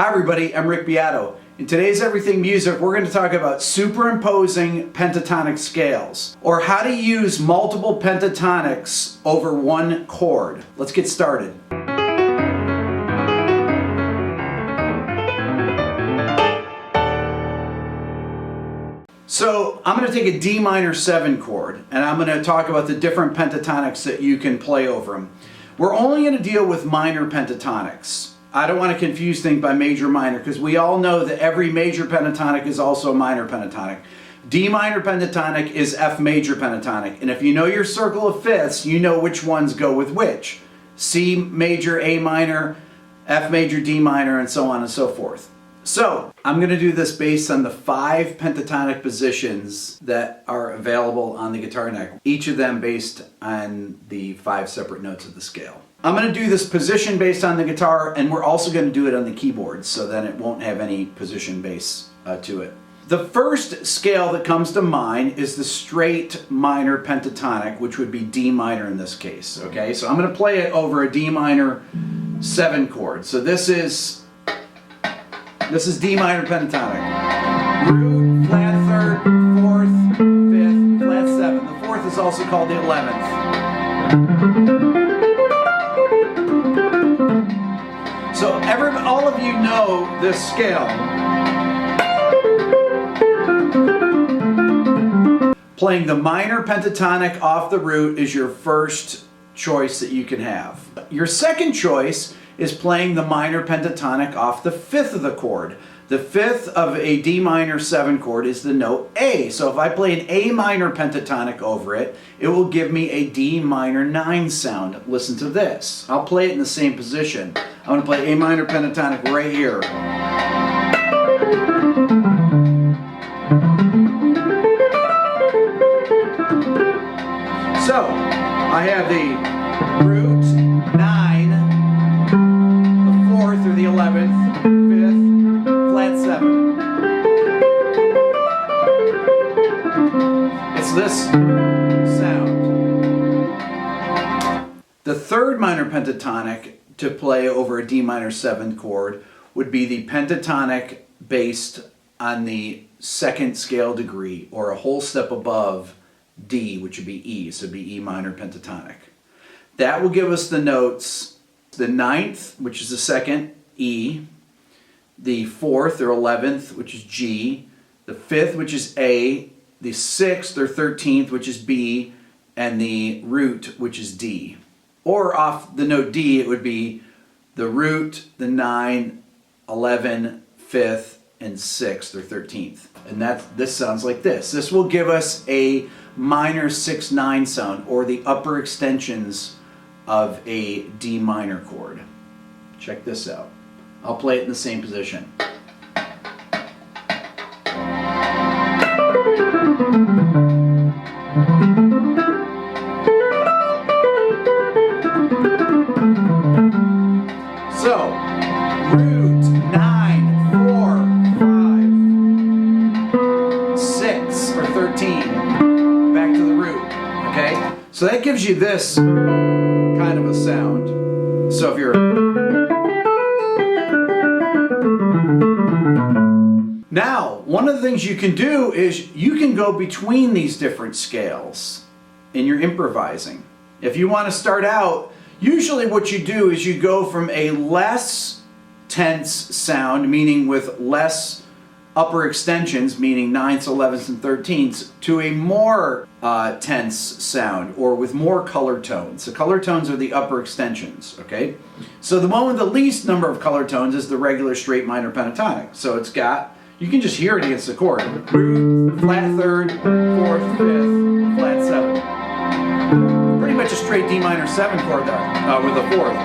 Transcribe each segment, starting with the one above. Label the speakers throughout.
Speaker 1: Hi everybody, I'm Rick Beato. In today's Everything Music, we're going to talk about superimposing pentatonic scales, or how to use multiple pentatonics over one chord. Let's get started. So I'm going to take a D minor 7 chord, and I'm going to talk about the different pentatonics that you can play over them. We're only going to deal with minor pentatonics. I don't want to confuse things by major minor, because we all know that every major pentatonic is also a minor pentatonic. D minor pentatonic is F major pentatonic, and if you know your circle of fifths, you know which ones go with which. C major, A minor, F major, D minor, and so on and so forth. So I'm going to do this based on the 5 pentatonic positions that are available on the guitar neck, each of them based on the 5 separate notes of the scale. I'm going to do this position based on the guitar, and we're also going to do it on the keyboards, so then it won't have any position base to it. The first scale that comes to mind is the straight minor pentatonic, which would be D minor in this case. Okay, so I'm going to play it over a D minor 7 chord. So this is D minor pentatonic. Root, flat 3rd, 4th, 5th, flat 7. The 4th is also called the 11th. So all of you know this scale. Playing the minor pentatonic off the root is your first choice that you can have. Your second choice is playing the minor pentatonic off the 5th of the chord. The 5th of a D minor 7 chord is the note A. So if I play an A minor pentatonic over it, it will give me a D minor 9 sound. Listen to this. I'll play it in the same position. I'm going to play A minor pentatonic right here. So I have the root 9, the 4th or the 11th, 5th, flat 7. It's this sound. The 3rd minor pentatonic to play over a D minor 7 chord would be the pentatonic based on the 2nd scale degree, or a whole step above D, which would be E, so it'd be E minor pentatonic. That will give us the notes, the 9th, which is the 2nd, E, the 4th or 11th, which is G, the 5th, which is A, the 6th or 13th, which is B, and the root, which is D. Or off the note D, it would be the root, the 9, 11, 5th, and 6th or 13th. And this sounds like this. This will give us a minor 6-9 sound, or the upper extensions of a D minor chord. Check this out. I'll play it in the same position. So, root 9, 4, 5, 6, or 13. Back to the root. Okay? So that gives you this kind of a sound. So if you're... Now, one of the things you can do is you can go between these different scales in your improvising. If you want to start out, usually what you do is you go from a less tense sound, meaning with less upper extensions, meaning 9ths, 11ths, and 13ths, to a more tense sound, or with more color tones. The color tones are the upper extensions, okay? So the one with the least number of color tones is the regular straight minor pentatonic. So it's got, you can just hear it against the chord. Root, flat 3rd, 4th, 5th, flat 7. Pretty much a straight D minor 7 chord there, with a 4th.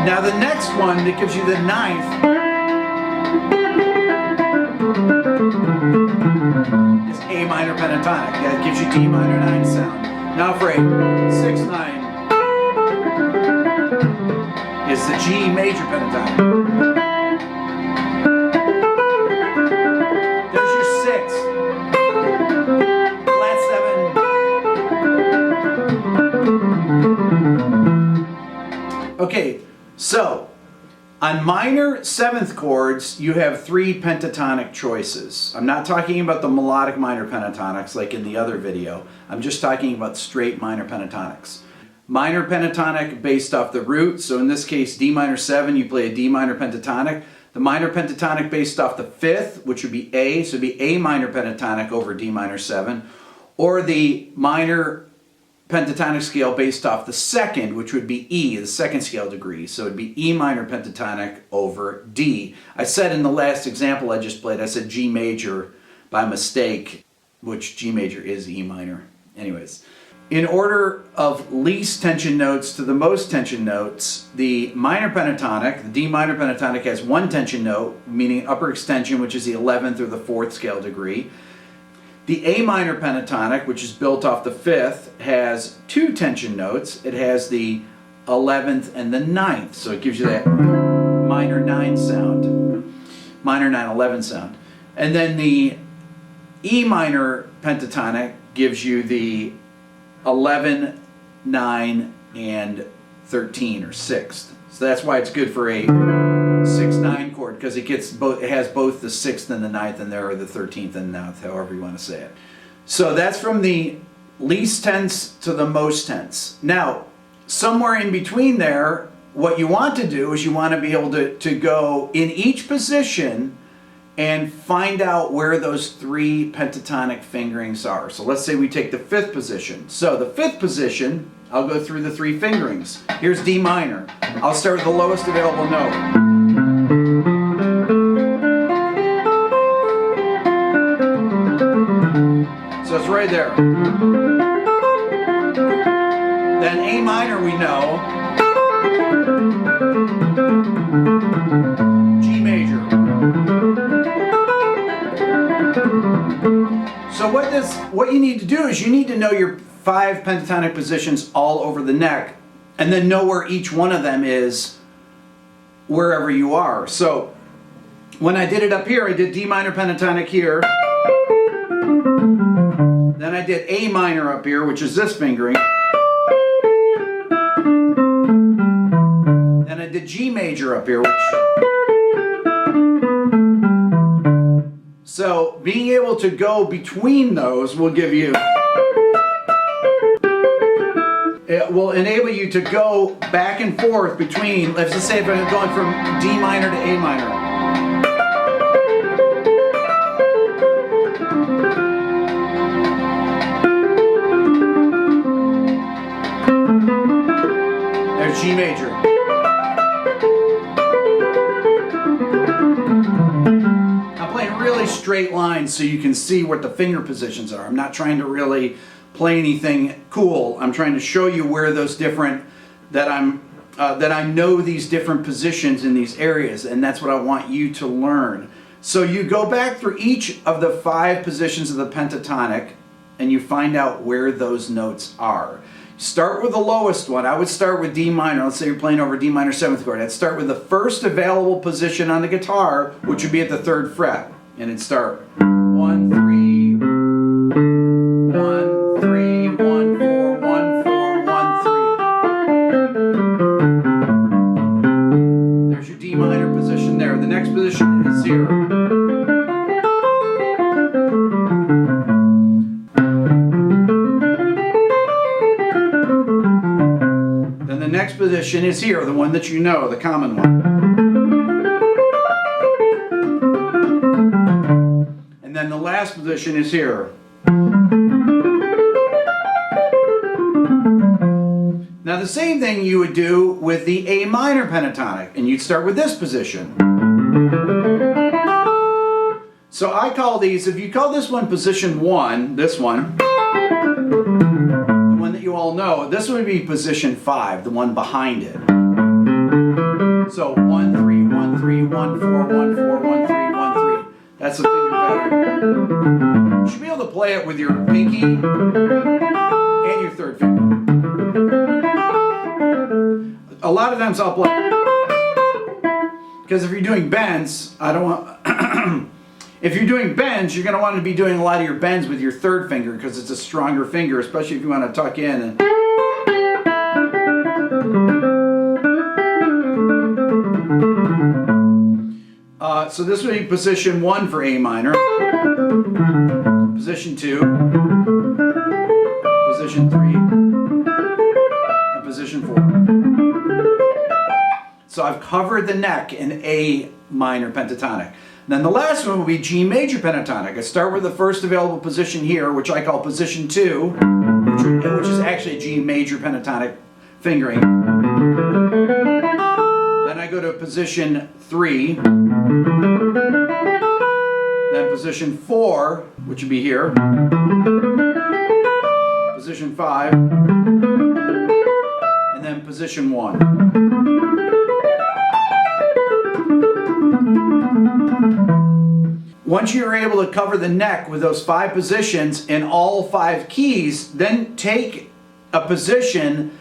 Speaker 1: Now the next one that gives you the 9th is A minor pentatonic. That gives you D minor 9 sound. Now for a 6-9 is the G major pentatonic. There's your 6. Flat 7. Okay, so on minor 7th chords, you have 3 pentatonic choices. I'm not talking about the melodic minor pentatonics like in the other video. I'm just talking about straight minor pentatonics. Minor pentatonic based off the root, so in this case D minor 7, you play a D minor pentatonic. The minor pentatonic based off the 5th, which would be A, so it would be A minor pentatonic over D minor 7. Or the minor pentatonic scale based off the 2nd, which would be E, the 2nd scale degree. So it would be E minor pentatonic over D. I said in the last example I just played, I said G major by mistake, which G major is E minor. Anyways, in order of least tension notes to the most tension notes, the minor pentatonic, the D minor pentatonic, has 1 tension note, meaning upper extension, which is the 11th or the 4th scale degree. The A minor pentatonic, which is built off the 5th, has 2 tension notes. It has the 11th and the 9th, so it gives you that minor 9 sound, minor 9/11 sound. And then the E minor pentatonic gives you the 11, 9, and 13 or 6th. So that's why it's good for a 6/9 chord, because it gets both. It has both the 6th and the 9th in there, or the 13th and 9th, however you want to say it. So that's from the least tense to the most tense. Now, somewhere in between there, what you want to do is you want to be able to go in each position and find out where those 3 pentatonic fingerings are. So let's say we take the 5th position. So the 5th position, I'll go through the 3 fingerings. Here's D minor. I'll start with the lowest available note. So it's right there. Then A minor we know. G major. So what you need to do is you need to know your 5 pentatonic positions all over the neck, and then know where each one of them is wherever you are. So when I did it up here, I did D minor pentatonic here. Then I did A minor up here, which is this fingering. Then I did G major up here, so being able to go between those will give you, it will enable you to go back and forth between, let's just say if I'm going from D minor to A minor. There's G major. Really straight lines so you can see what the finger positions are. I'm not trying to really play anything cool. I'm trying to show you where those different, that I know these different positions in these areas, and that's what I want you to learn. So you go back through each of the 5 positions of the pentatonic and you find out where those notes are. Start with the lowest one. I would start with D minor. Let's say you're playing over D minor 7th chord. I'd start with the first available position on the guitar, which would be at the 3rd fret. And it'd start 1, 3, 1, 3, 1, 4, 1, 4, 1, 3. There's your D minor position there. The next position is 0. Then the next position is here, the one that you know, the common one. And then the last position is here. Now the same thing you would do with the A minor pentatonic, and you'd start with this position. So I call these, if you call this one position 1, this one, the one that you all know, this would be position 5, the one behind it. So 1, 3, 1, 3, 1, 4, 1, 4, 1, 3, 1, 3. That's the finger pattern. You should be able to play it with your pinky and your 3rd finger. A lot of times I'll play, because if you're doing bends, I don't want, if you're doing bends, you're going to want to be doing a lot of your bends with your 3rd finger, because it's a stronger finger, especially if you want to tuck in. And So this would be position 1 for A minor, position 2, position 3, and position 4. So I've covered the neck in A minor pentatonic. Then the last one will be G major pentatonic. I start with the first available position here, which I call position 2, which is actually a G major pentatonic fingering. Then I go to position 3, then position 4, which would be here, position 5, and then position 1. Once you're able to cover the neck with those 5 positions in all 5 keys, then take a position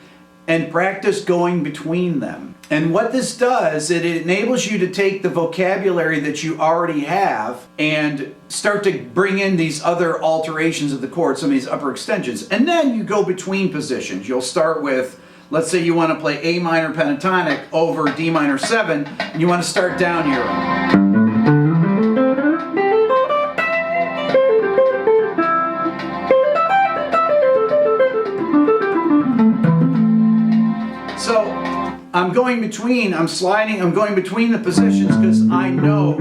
Speaker 1: and practice going between them. And what this does, it enables you to take the vocabulary that you already have and start to bring in these other alterations of the chord, some of these upper extensions. And then you go between positions. You'll start with, let's say you want to play A minor pentatonic over D minor 7, and you want to start down here. I'm going between, I'm sliding, I'm going between the positions because I know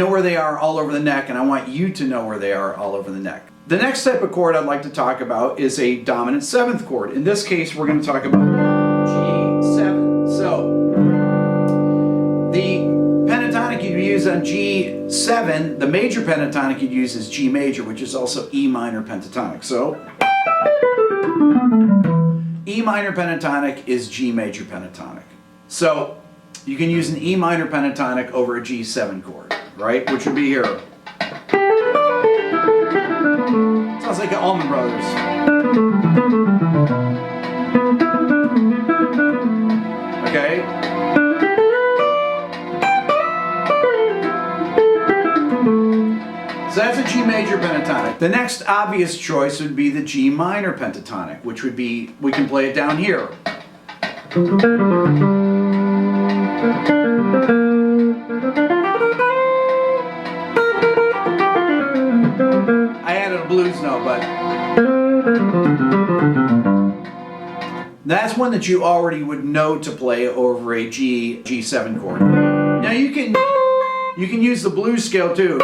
Speaker 1: where they are all over the neck, and I want you to know where they are all over the neck. The next type of chord I'd like to talk about is a dominant 7th chord. In this case, we're going to talk about G7. So, the pentatonic you'd use on G7, the major pentatonic you'd use is G major, which is also E minor pentatonic. So, E minor pentatonic is G major pentatonic. So you can use an E minor pentatonic over a G7 chord, right? Which would be here. Sounds like the Allman Brothers. Okay? So that's a G major pentatonic. The next obvious choice would be the G minor pentatonic, which would be, we can play it down here. I added a blues note, but that's one that you already would know to play over a G7 chord. Now you can use the blues scale too.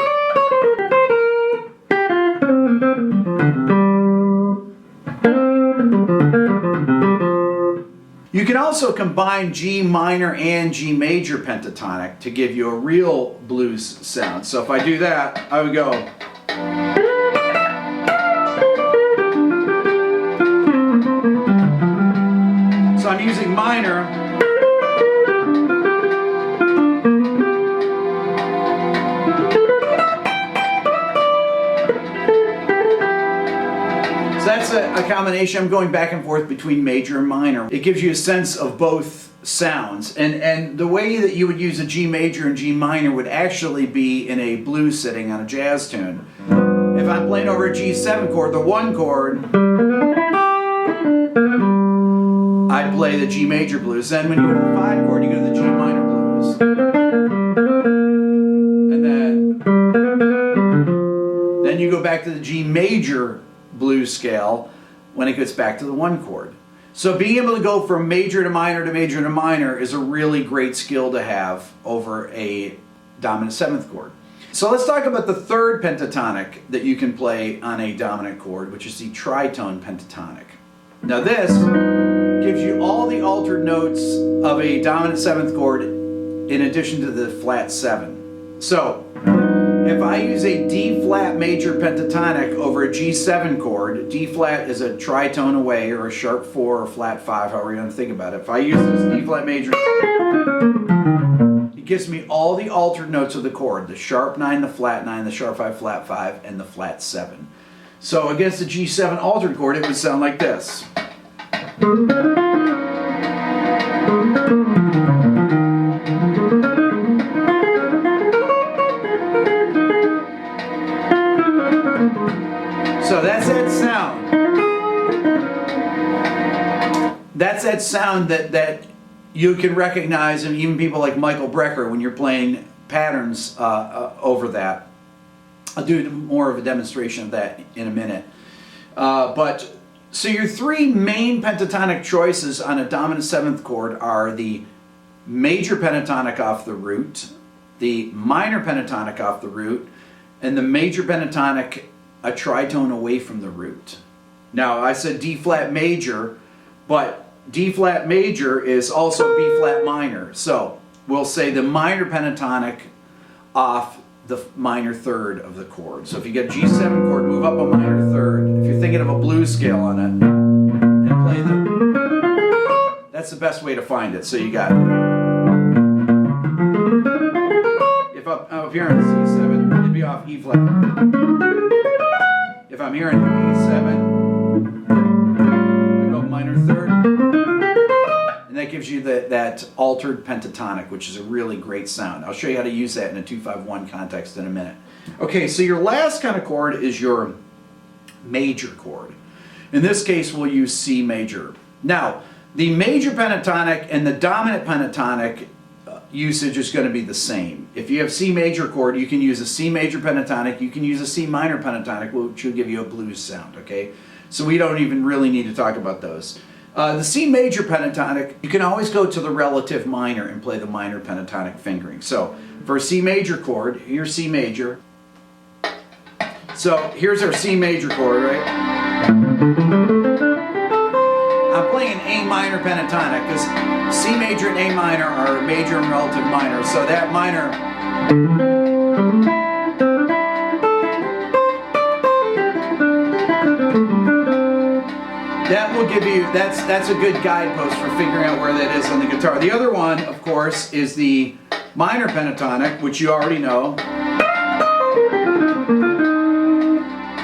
Speaker 1: You can also combine G minor and G major pentatonic to give you a real blues sound. So if I do that, I would go. So I'm using minor. So that's a combination. I'm going back and forth between major and minor. It gives you a sense of both sounds. And the way that you would use a G major and G minor would actually be in a blues setting on a jazz tune. If I'm playing over a G7 chord, the 1 chord, I'd play the G major blues. Then when you go to the 5 chord, you go to the G minor blues. And then you go back to the G major blues scale when it gets back to the 1 chord. So being able to go from major to minor to major to minor is a really great skill to have over a dominant 7th chord. So let's talk about the 3rd pentatonic that you can play on a dominant chord, which is the Tritone Pentatonic. Now this gives you all the altered notes of a dominant 7th chord in addition to the flat 7. So if I use a D flat major pentatonic over a G7 chord, D flat is a tritone away or a sharp 4 or flat 5, however you want to think about it. If I use this D flat major, it gives me all the altered notes of the chord, the sharp 9, the flat 9, the sharp 5, flat 5, and the flat 7. So against the G7 altered chord, it would sound like this. So that's that sound. That's that sound that you can recognize, and even people like Michael Brecker, when you're playing patterns over that. I'll do more of a demonstration of that in a minute. So your three main pentatonic choices on a dominant seventh chord are the major pentatonic off the root, the minor pentatonic off the root, and the major pentatonic a tritone away from the root. Now I said D flat major, but D flat major is also B flat minor. So we'll say the minor pentatonic off the minor third of the chord. So if you get a G7 chord, move up a minor third. If you're thinking of a blues scale on it, and play the, that's the best way to find it. So you got, if I'm here on C7, it'd be off E flat. If I'm here on A7, I go minor third. And that gives you that altered pentatonic, which is a really great sound. I'll show you how to use that in a 2-5-1 context in a minute. Okay, so your last kind of chord is your major chord. In this case, we'll use C major. Now, the major pentatonic and the dominant pentatonic usage is going to be the same. If you have C major chord, you can use a C major pentatonic, you can use a C minor pentatonic, which will give you a blues sound, okay? So we don't even really need to talk about those. The C major pentatonic, you can always go to the relative minor and play the minor pentatonic fingering. So for a C major chord, here's C major. So here's our C major chord, right? I'm playing A minor pentatonic because C major and A minor are major and relative minor. So that minor, that will give you, that's a good guidepost for figuring out where that is on the guitar. The other one, of course, is the minor pentatonic, which you already know,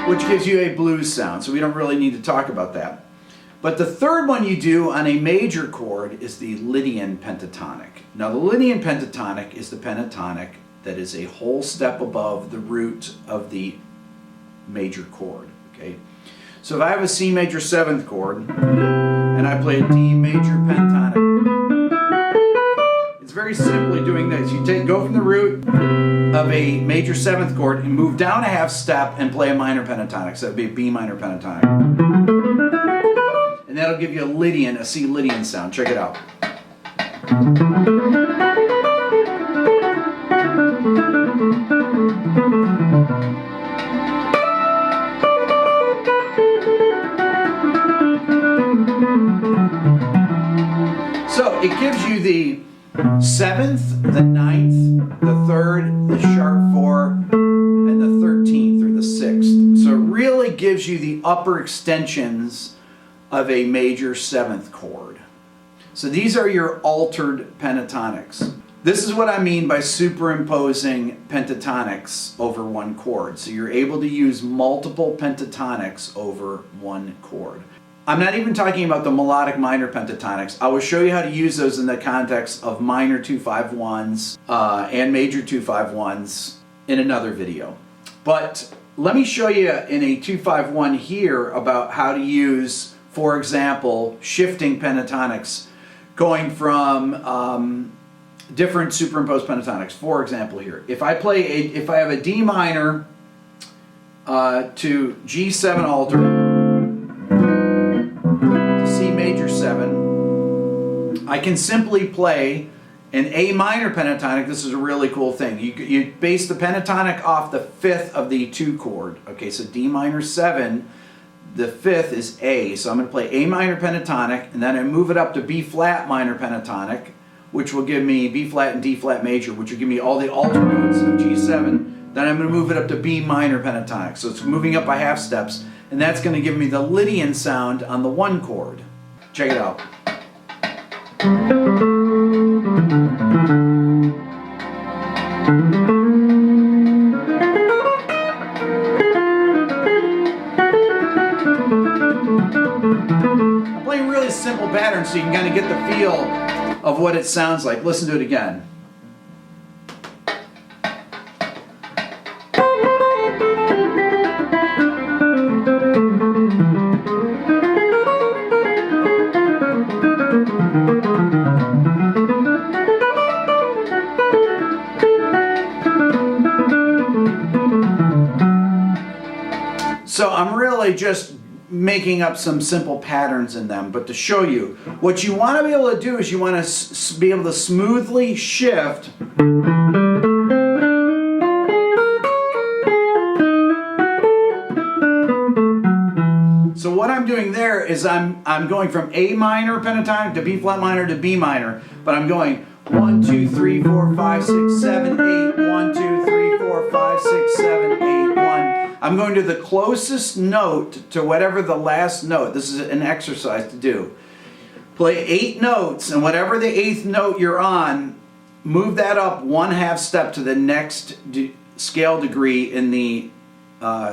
Speaker 1: which gives you a blues sound, so we don't really need to talk about that. But the third one you do on a major chord is the Lydian pentatonic. Now the Lydian pentatonic is the pentatonic that is a whole step above the root of the major chord, okay? So if I have a C major 7th chord and I play a D major pentatonic, it's very simply doing this. You go from the root of a major 7th chord and move down a half step and play a minor pentatonic. So that would be a B minor pentatonic. And that'll give you a Lydian, a C Lydian sound. Check it out. So it gives you the 7th, the 9th, the 3rd, the sharp 4, and the 13th or the 6th. So it really gives you the upper extensions of a major 7th chord. So these are your altered pentatonics. This is what I mean by superimposing pentatonics over one chord. So you're able to use multiple pentatonics over one chord. I'm not even talking about the melodic minor pentatonics. I will show you how to use those in the context of minor 2-5-1s and major 2-5-1s in another video. But let me show you in a 2-5-1 here about how to use, for example, shifting pentatonics, going from different superimposed pentatonics. For example here, if I have a D minor to G7 altered, C major 7, I can simply play an A minor pentatonic. This is a really cool thing. You base the pentatonic off the 5th of the 2 chord. Okay, so D minor 7, the 5th is A. So I'm going to play A minor pentatonic, and then I move it up to B flat minor pentatonic, which will give me B flat and D flat major, which will give me all the altered notes of G7. Then I'm going to move it up to B minor pentatonic. So it's moving up by half steps. And that's going to give me the Lydian sound on the 1 chord. Check it out. I'm playing really simple patterns so you can kind of get the feel of what it sounds like. Listen to it again. really just making up some simple patterns in them, but to show you, what you want to be able to do is you want to be able to smoothly shift So what I'm doing there is I'm going from A minor pentatonic to B flat minor to B minor, but I'm going 1, 2, 3, 4, 5, 6, 7, 8, 1, 2, 3, 4, 5, 6, 7, 8, 1. I'm going to the closest note to whatever the last note. This is an exercise to do. Play 8 notes, and whatever the 8th note you're on, move that up 1/2 step to the next scale degree in the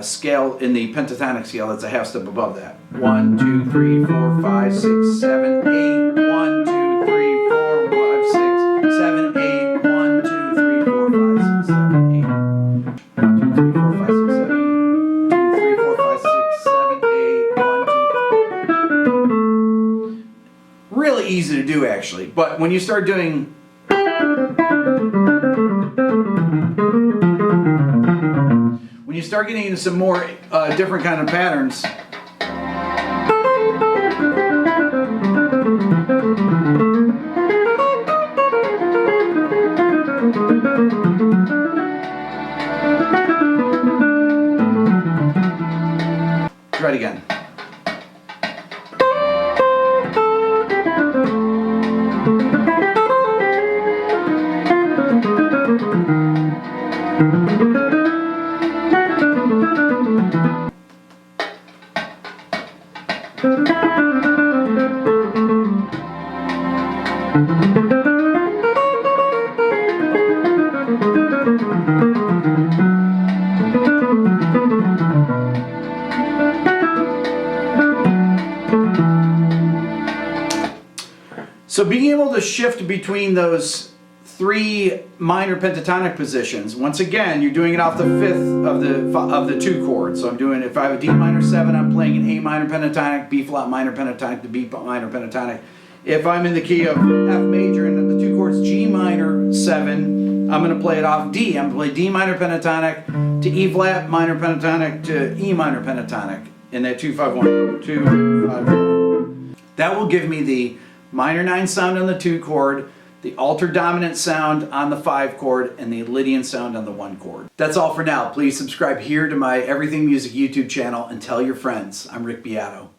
Speaker 1: scale in the pentatonic scale that's a 1/2 step above that. 1, 2, 3, 4, 5, 6, 7, 8. 1, 2, 3, 4, 5, 6, 7, 8. 1, 2, 3, 4, 5, 6, 7, 8. 1, 2, 3, 4, 5, 6, 7. 2, 3, 4, 5, 6, 7, 8. 1, 2, 3. Really easy to do actually, but when you start doing when you start getting into some more different kind of patterns, try it again. So being able to shift between those 3 minor pentatonic positions, once again, you're doing it off the 5th of the 2 chords. So I'm doing, if I have a D minor 7, I'm playing an A minor pentatonic, B flat minor pentatonic to B minor pentatonic. If I'm in the key of F major and the 2 chords G minor 7, I'm going to play it off D. I'm going to play D minor pentatonic to E flat minor pentatonic to E minor pentatonic in that 2-5-1, 2-5-1. That will give me the minor 9 sound on the 2 chord, the alter dominant sound on the 5 chord, and the Lydian sound on the 1 chord. That's all for now. Please subscribe here to my Everything Music YouTube channel and tell your friends. I'm Rick Beato.